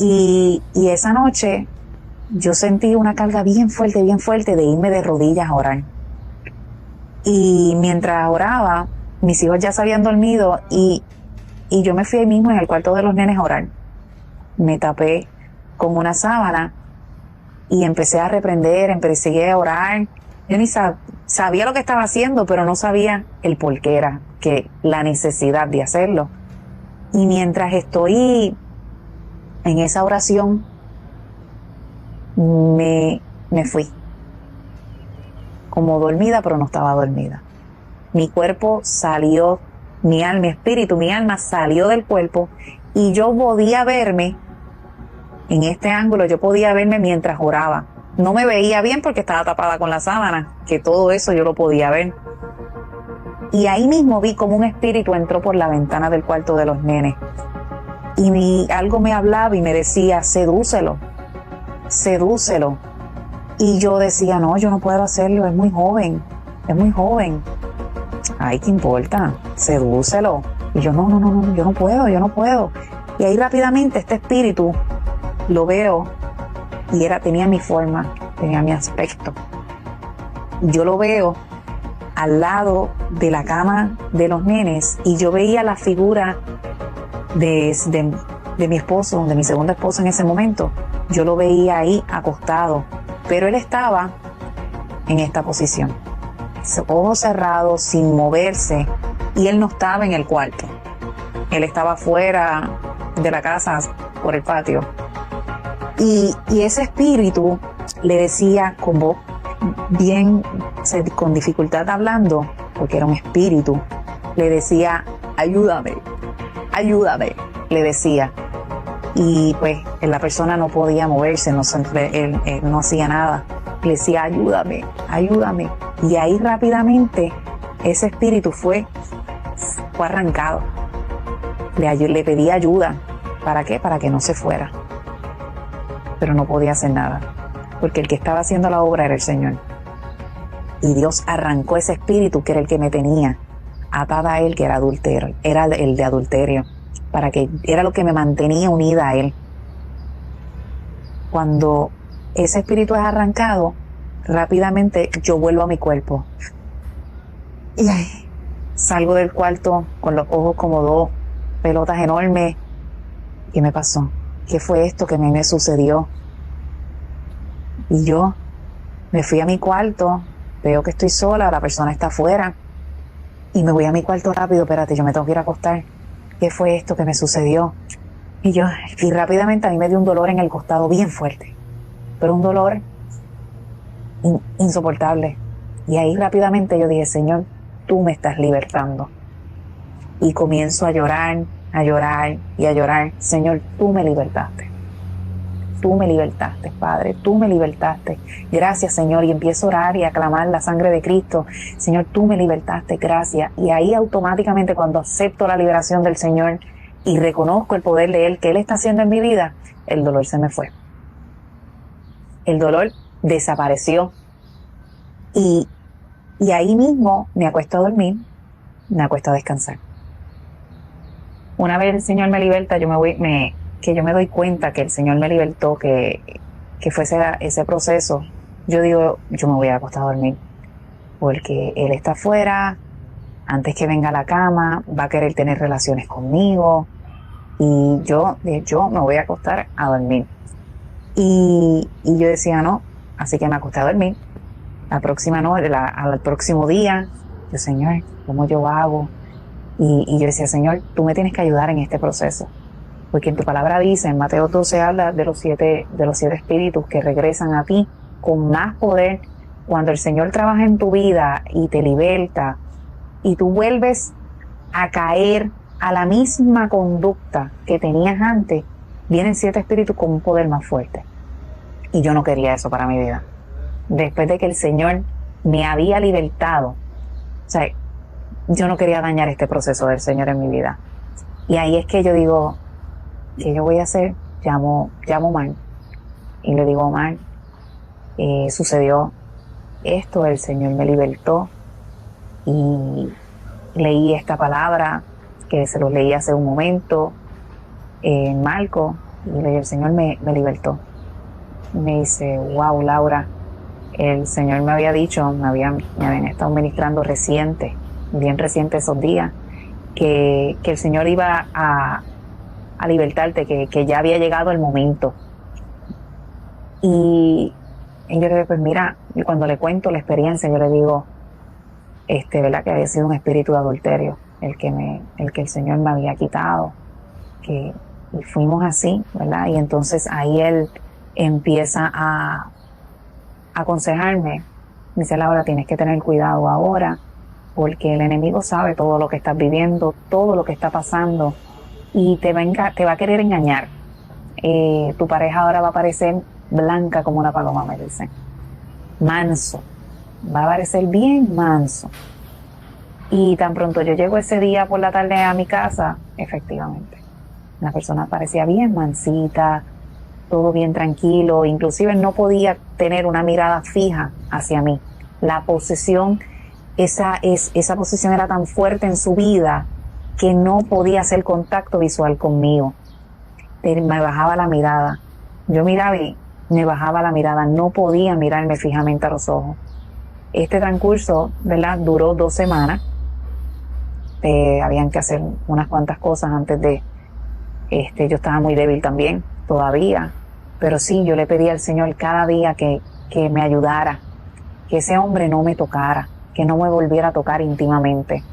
Y esa noche yo sentí una carga bien fuerte de irme de rodillas a orar. Y mientras oraba, mis hijos ya se habían dormido y yo me fui ahí mismo en el cuarto de los nenes a orar. Me tapé con una sábana y empecé a reprender, empecé a orar. Yo ni sabía lo que estaba haciendo, pero no sabía el por qué era, que la necesidad de hacerlo. Y mientras estoy en esa oración, me fui. Como dormida, pero no estaba dormida. Mi cuerpo salió, mi alma salió del cuerpo y yo podía verme en este ángulo, yo podía verme mientras oraba. No me veía bien porque estaba tapada con la sábana, que todo eso yo lo podía ver. Y ahí mismo vi como un espíritu entró por la ventana del cuarto de los nenes. Y algo me hablaba y me decía, sedúcelo. Y yo decía, no, yo no puedo hacerlo, es muy joven. Ay, ¿qué importa? Sedúcelo. Y yo, no, yo no puedo. Y ahí rápidamente este espíritu lo veo y tenía mi forma, tenía mi aspecto. Yo lo veo al lado de la cama de los nenes y yo veía la figura de mi esposo, de mi segundo esposo en ese momento. Yo lo veía ahí acostado, pero él estaba en esta posición, ojos cerrados, sin moverse, y él no estaba en el cuarto. Él estaba fuera de la casa, por el patio. Y ese espíritu le decía con voz bien, con dificultad hablando, porque era un espíritu, le decía, ayúdame, le decía. Y pues la persona no podía moverse, él no hacía nada. Le decía, ayúdame. Y ahí rápidamente ese espíritu fue arrancado. Le pedí ayuda. ¿Para qué? Para que no se fuera. Pero no podía hacer nada, porque el que estaba haciendo la obra era el Señor. Y Dios arrancó ese espíritu que era el que me tenía atada a él, que era adulterio, era el de adulterio, para que era lo que me mantenía unida a él. Cuando ese espíritu es arrancado, rápidamente yo vuelvo a mi cuerpo y salgo del cuarto con los ojos como dos pelotas enormes. ¿Qué me pasó? ¿Qué fue esto que me sucedió? Y yo me fui a mi cuarto, veo que estoy sola, la persona está afuera, y me voy a mi cuarto rápido. Espérate, yo me tengo que ir a acostar. ¿Qué fue esto que me sucedió? Y rápidamente a mí me dio un dolor en el costado bien fuerte, pero un dolor insoportable. Y ahí rápidamente yo dije, Señor, tú me estás libertando. Y comienzo a llorar, Señor, tú me libertaste, Padre, tú me libertaste, gracias, Señor. Y empiezo a orar y a clamar la sangre de Cristo, Señor, tú me libertaste, gracias. Y ahí automáticamente, cuando acepto la liberación del Señor y reconozco el poder de Él, que Él está haciendo en mi vida, el dolor se me fue, el dolor desapareció. Y ahí mismo me acuesto a dormir, me acuesto a descansar. Una vez el Señor me liberta, yo me doy cuenta que el Señor me libertó, que fue ese proceso. Yo digo, yo me voy a acostar a dormir, porque Él está afuera, antes que venga a la cama, va a querer tener relaciones conmigo, y yo me voy a acostar a dormir. Y yo decía, no, así que me acosté a dormir. La próxima noche, al próximo día, yo, Señor, ¿cómo yo hago? Y yo decía, Señor, tú me tienes que ayudar en este proceso, porque en tu palabra dice, en Mateo 12 habla de los siete espíritus que regresan a ti con más poder. Cuando el Señor trabaja en tu vida y te liberta y tú vuelves a caer a la misma conducta que tenías antes, vienen 7 espíritus con un poder más fuerte. Y yo no quería eso para mi vida. Después de que el Señor me había libertado, o sea, yo no quería dañar este proceso del Señor en mi vida. Y ahí es que yo digo, ¿qué yo voy a hacer? Llamo a Omar y le digo, Omar, sucedió esto, el Señor me libertó, y leí esta palabra que se los leí hace un momento en Marcos, Y el Señor me libertó. Me dice, wow, Laura, el Señor me había dicho, me habían estado ministrando bien reciente esos días, que el Señor iba a libertarte, que ya había llegado el momento. Y yo le digo, pues mira, y cuando le cuento la experiencia, yo le digo, ¿verdad? Que había sido un espíritu de adulterio, el que el Señor me había quitado, y fuimos así, ¿verdad? Y entonces ahí Él empieza a aconsejarme. Me dice, Laura, tienes que tener cuidado ahora, porque el enemigo sabe todo lo que estás viviendo, todo lo que está pasando, y te va a querer engañar. Tu pareja ahora va a parecer blanca como una paloma, me dice. Manso. Va a parecer bien manso. Y tan pronto yo llego ese día por la tarde a mi casa, efectivamente, la persona parecía bien mansita, todo bien tranquilo, inclusive no podía tener una mirada fija hacia mí. La posesión, esa posesión era tan fuerte en su vida que no podía hacer contacto visual conmigo. Me bajaba la mirada. Yo miraba y me bajaba la mirada, no podía mirarme fijamente a los ojos. Este transcurso, ¿verdad?, duró 2 semanas. Habían que hacer unas cuantas cosas antes de... yo estaba muy débil también, todavía. Pero sí, yo le pedí al Señor cada día que me ayudara, que ese hombre no me tocara, que no me volviera a tocar íntimamente.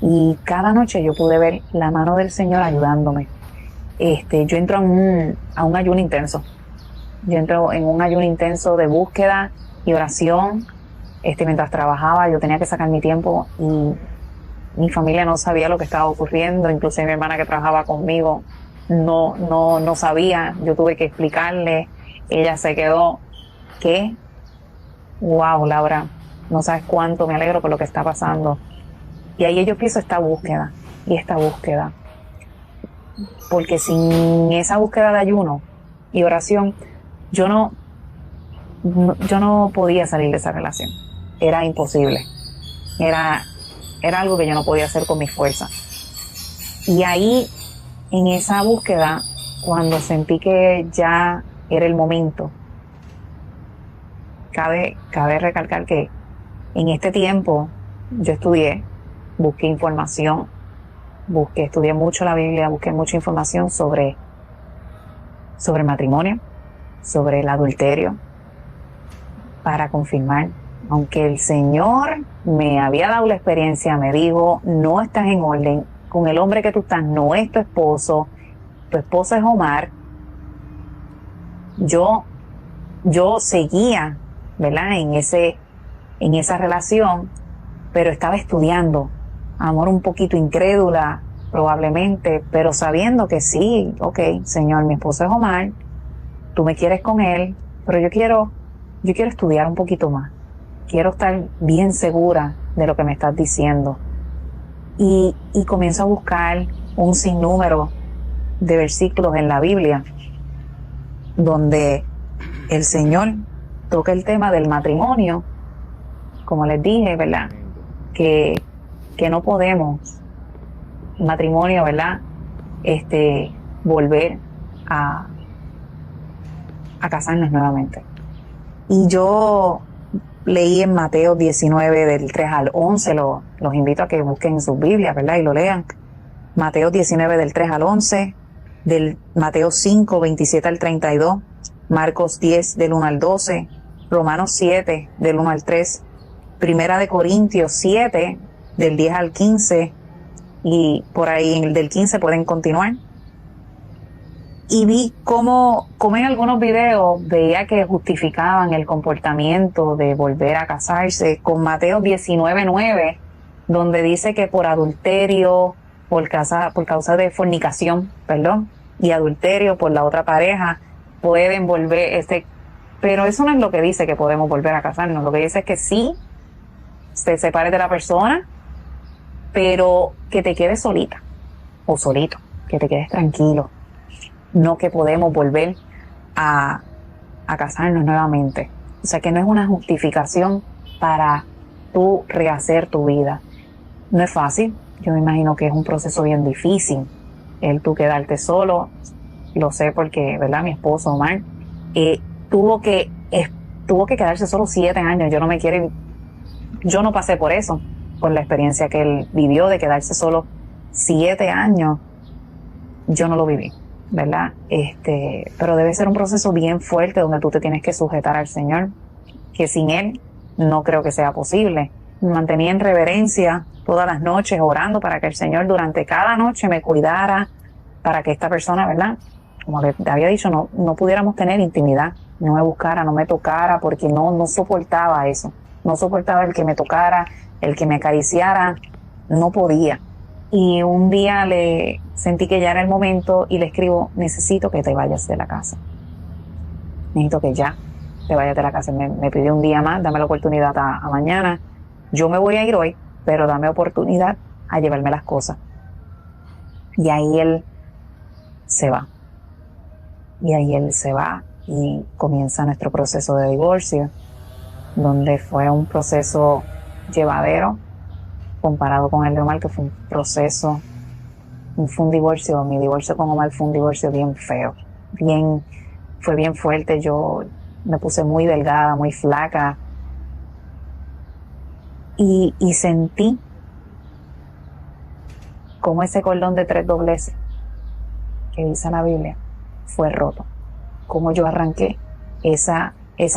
Y cada noche yo pude ver la mano del Señor ayudándome. Yo entro a un ayuno intenso. Yo entro en un ayuno intenso de búsqueda y oración. Mientras trabajaba, yo tenía que sacar mi tiempo y mi familia no sabía lo que estaba ocurriendo. Incluso mi hermana que trabajaba conmigo no sabía. Yo tuve que explicarle. Ella se quedó, ¿qué? Wow, Laura, no sabes cuánto me alegro por lo que está pasando. Y ahí yo empiezo esta búsqueda y esta búsqueda. Porque sin esa búsqueda de ayuno y oración, yo no podía salir de esa relación. Era imposible. Era algo que yo no podía hacer con mis fuerzas. Y ahí, en esa búsqueda, cuando sentí que ya era el momento, cabe recalcar que en este tiempo yo estudié, busqué información, estudié mucho la Biblia, busqué mucha información sobre el matrimonio, sobre el adulterio, para confirmar. Aunque el Señor me había dado la experiencia, me dijo, no estás en orden, con el hombre que tú estás no es tu esposo es Omar. Yo seguía, ¿verdad?, en esa relación, pero estaba estudiando, amor, un poquito incrédula probablemente, pero sabiendo que sí, ok, Señor, mi esposo es Omar, tú me quieres con él, pero yo quiero estudiar un poquito más. Quiero estar bien segura de lo que me estás diciendo. Y comienzo a buscar un sinnúmero de versículos en la Biblia donde el Señor toca el tema del matrimonio, como les dije, ¿verdad? Que no podemos, matrimonio, ¿verdad?, volver a casarnos nuevamente. Y yo leí en Mateo 19 del 3 al 11, los invito a que busquen sus Biblias, ¿verdad?, y lo lean. Mateo 19 del 3 al 11, del Mateo 5, 27 al 32, Marcos 10 del 1 al 12, Romanos 7 del 1 al 3, Primera de Corintios 7 del 10 al 15, y por ahí en el del 15 pueden continuar. Y vi cómo en algunos videos veía que justificaban el comportamiento de volver a casarse con Mateo 19:9, donde dice que por adulterio, por causa de fornicación, y adulterio por la otra pareja, pueden volver, pero eso no es lo que dice que podemos volver a casarnos. Lo que dice es que sí, te separes de la persona, pero que te quedes solita o solito, que te quedes tranquilo. No que podemos volver a casarnos nuevamente. O sea, que no es una justificación para tú rehacer tu vida. No es fácil. Yo me imagino que es un proceso bien difícil. El tú quedarte solo, lo sé porque, ¿verdad? Mi esposo, Omar, tuvo que quedarse solo 7 años. Yo no pasé por eso, por la experiencia que él vivió de quedarse solo 7 años. Yo no lo viví, ¿verdad? Pero debe ser un proceso bien fuerte donde tú te tienes que sujetar al Señor, que sin Él no creo que sea posible. Me mantenía en reverencia todas las noches orando para que el Señor durante cada noche me cuidara, para que esta persona, ¿verdad? Como le había dicho, no pudiéramos tener intimidad, no me buscara, no me tocara, porque no soportaba eso. No soportaba el que me tocara, el que me acariciara, no podía. Y un día sentí que ya era el momento y le escribo, necesito que te vayas de la casa. Necesito que ya te vayas de la casa. Me pidió un día más, dame la oportunidad a mañana. Yo me voy a ir hoy, pero dame oportunidad a llevarme las cosas. Y ahí él se va. Y comienza nuestro proceso de divorcio, donde fue un proceso llevadero comparado con el de Omar, que fue un divorcio. Mi divorcio con Omar fue un divorcio bien feo, fue bien fuerte. Yo me puse muy delgada, muy flaca, y sentí como ese cordón de 3 dobleces que dice la Biblia fue roto. Como yo arranqué esa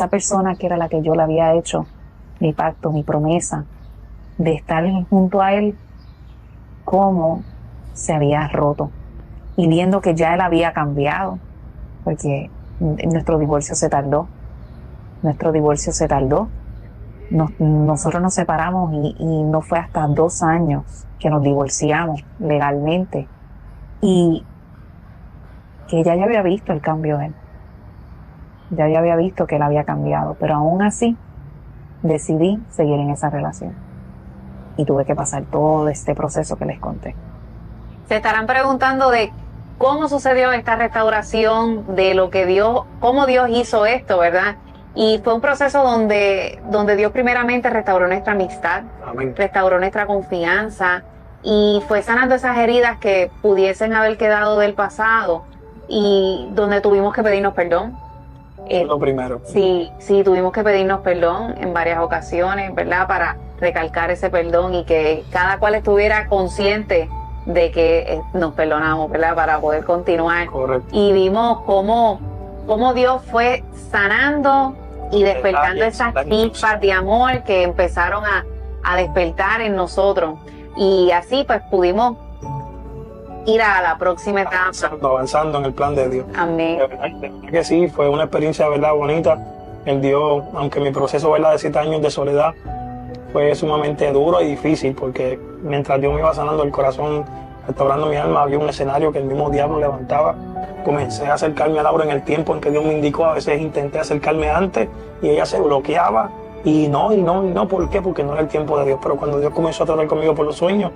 persona que era la que yo le había hecho mi pacto, mi promesa de estar junto a él, cómo se había roto, y viendo que ya él había cambiado, porque nuestro divorcio se tardó. Nosotros nos separamos y no fue hasta 2 años que nos divorciamos legalmente, y que ya yo había visto el cambio de él. Ya yo había visto que él había cambiado, pero aún así decidí seguir en esa relación. Y tuve que pasar todo este proceso que les conté. Se estarán preguntando de cómo sucedió esta restauración, de lo que cómo Dios hizo esto, ¿verdad? Y fue un proceso donde Dios primeramente restauró nuestra amistad, Amén. Restauró nuestra confianza y fue sanando esas heridas que pudiesen haber quedado del pasado y donde tuvimos que pedirnos perdón. Lo primero. Sí, tuvimos que pedirnos perdón en varias ocasiones, ¿verdad? Para recalcar ese perdón y que cada cual estuviera consciente de que nos perdonamos, ¿verdad? Para poder continuar. Correcto. Y vimos cómo Dios fue sanando y despertando esas chispas de amor que empezaron a despertar en nosotros. Y así pues pudimos ir a la próxima etapa. Avanzando en el plan de Dios. Amén. De verdad que sí, fue una experiencia, ¿verdad?, bonita. El Dios, aunque mi proceso, ¿verdad?, de 7 años de soledad fue sumamente duro y difícil, porque mientras Dios me iba sanando el corazón, restaurando mi alma, había un escenario que el mismo diablo levantaba. Comencé a acercarme a Laura en el tiempo en que Dios me indicó. A veces intenté acercarme antes y ella se bloqueaba. Y no, ¿por qué? Porque no era el tiempo de Dios. Pero cuando Dios comenzó a tratar conmigo por los sueños,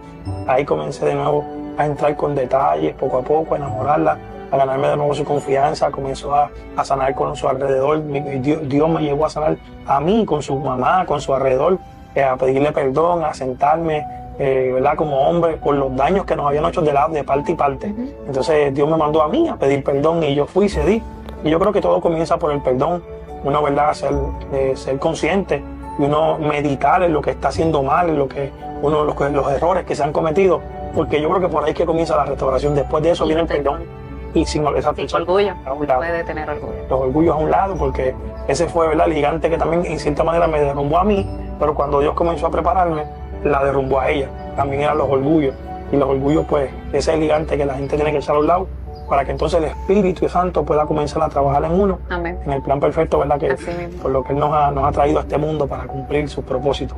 ahí comencé de nuevo a entrar con detalles, poco a poco, a enamorarla, a ganarme de nuevo su confianza. Comenzó a sanar con su alrededor. Dios me llevó a sanar a mí, con su mamá, con su alrededor, a pedirle perdón, a sentarme, ¿verdad?, como hombre, por los daños que nos habían hecho de parte y parte. Entonces Dios me mandó a mí a pedir perdón y yo fui y cedí. Y yo creo que todo comienza por el perdón. Uno, ¿verdad?, ser consciente y uno meditar en lo que está haciendo mal, en los errores que se han cometido, porque yo creo que por ahí es que comienza la restauración. Después de eso viene el perdón. Y sin orgullo, puede tener orgullo. Los orgullos a un lado, porque ese fue, ¿verdad?, el gigante que también en cierta manera me derrumbó a mí, pero cuando Dios comenzó a prepararme, la derrumbó a ella. También eran los orgullos. Y los orgullos, pues, ese es el gigante que la gente tiene que echar a un lado, para que entonces el Espíritu Santo pueda comenzar a trabajar en uno. Amén. En el plan perfecto, ¿verdad?, que Así mismo. por lo que Él nos ha traído a este mundo para cumplir sus propósitos.